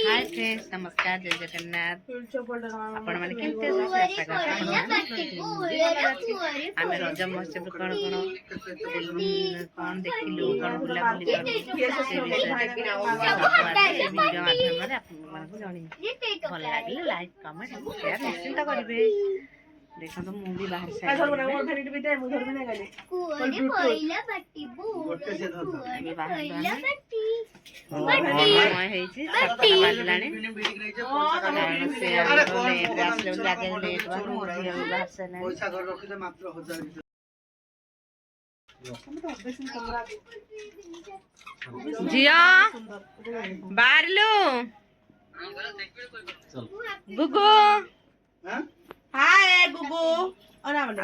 Hi friends नमस्कार जय जगन्नाथ आपण माने केते आशा करछन आमे रज महोत्सव कोन देखिलु कोन बुला बुली वीडियो माध्यम रे आपन मानकु जणी भल लागिले लाइक कमेंट शेयर निश्चित करिवे। देखो तो मु भी बाहर से झिया बाहरलु गुगु हाय गुगु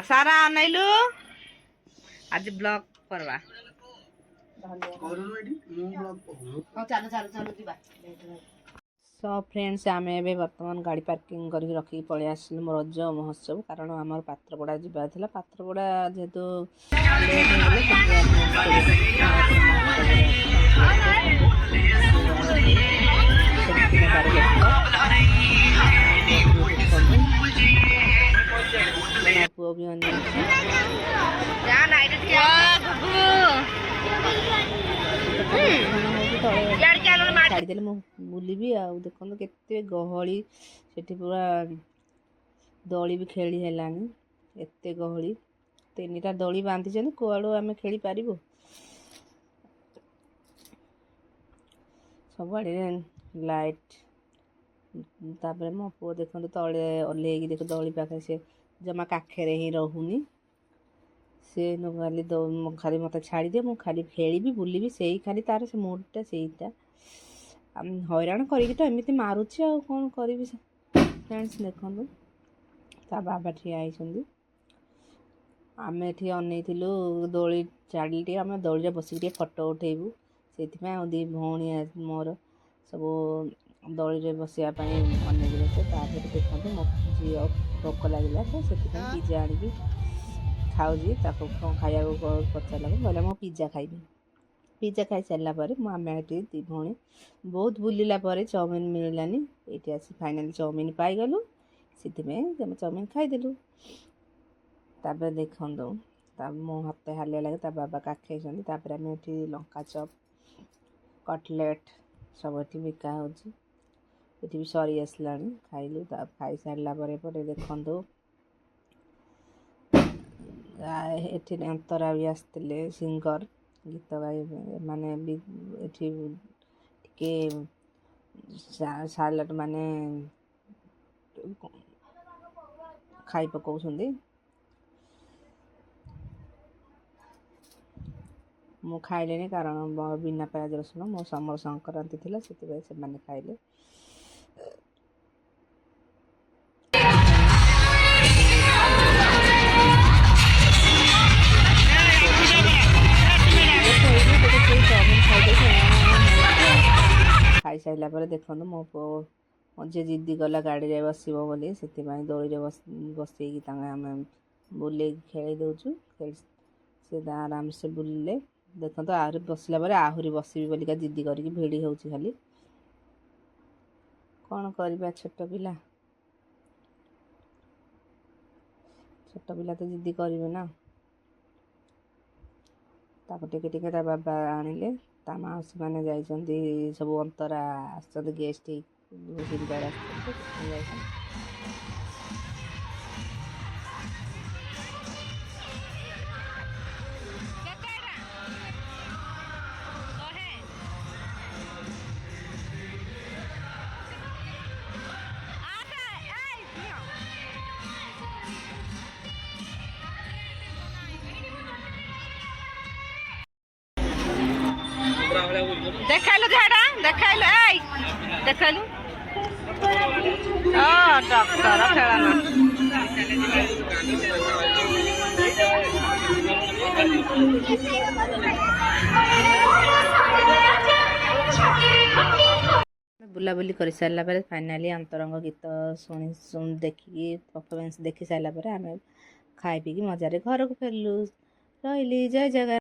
सारा अनैलु आज ब्लॉग करवा सो फ्रेंड्स आमे एबे वर्तमान गाड़ी पार्किंग करके रखी पळे आसिलु मोर रज महोत्सव कारण हमर पात्रपड़ा जिबा थिला पात्रपड़ा जेतु लेट होले पुओ भी अन्य जा नाइट क्या छाड़देले मु बुलबी आ देखो केते गहली सेठी पूरा दली भी खेली हेलानी एते गहली तीनटा दली बांधी छन कोआडो आमे खेली पारिबो सबआडे लाइट तापर मो पुओ देखो तले ओल्हेगी देखो दली पाखे से जमा काखेरे ही रहुनी से न खाली मत छाड़ी दे मु खाली खेली बुलबी से खाली तार से मूडटा सेटा हैरान करी तो एमती मारुची आ कौन करी फ्रेंड्स देखु ता बाबा ठिया आई आम एटी अनईलु दोली छाड़ी आम दोली बसिक फटो उठेबू से दी भौणी मोर सब दोली बसापी अनेक बसे देखते मो झी भोक लगे तो से पिज्जा आनिकी खाऊँगी खाया पचार कहला मो पिज्जा खाइबी पिज्जा खाई सारा पर आमे दी भौणी बहुत बुलला चाउमिन मिललानी ये आसी फाइनाली चाउमिन पाईगलु से चाउमिन खाईदेलु तापर देखु मो हाथ हालिया लगे बाबा काखे आम ये लंका चप कटलेट सब ये बिका ये भी सरी आसला खाइलु खाई सारा पर देखु एठी अंतरा भी आसते सिंगर गीत गाइबे माने टिके सालाड माने खाई पकाउछन्दी मु खाइलेनी कारण बिना प्याज रसुण मो समर संक्रांति थिला सेति से माने खाइले खाई सारा पर देखो मो पो जे जिद्दी गला गाड़ी रे बसबो बोली से दौड़ी बसई आम बुले खेल दौचु से आराम से बुलिले देखो तो आहरी बसला पर आहरी बसबी बोलिका जिद्दी करके भिड़ी हो खाली कौन करवा छोट पिला तो जिद्दी करेंगे ना टिके बाबा आनिले ता माउसी मैंने जाइए सब अंतरा आस गेस्ट हिंदार देखाइलु झाड़ा देखाइलु डॉक्टर खेलाना बुलाबुली कर सारा पर फाइनाली अंतरंग गीत शुणी देखिकी परफॉर्मेंस देखी सारा पर आम खाई पी मजारे घर को फेरलु रही जय जगन्नाथ।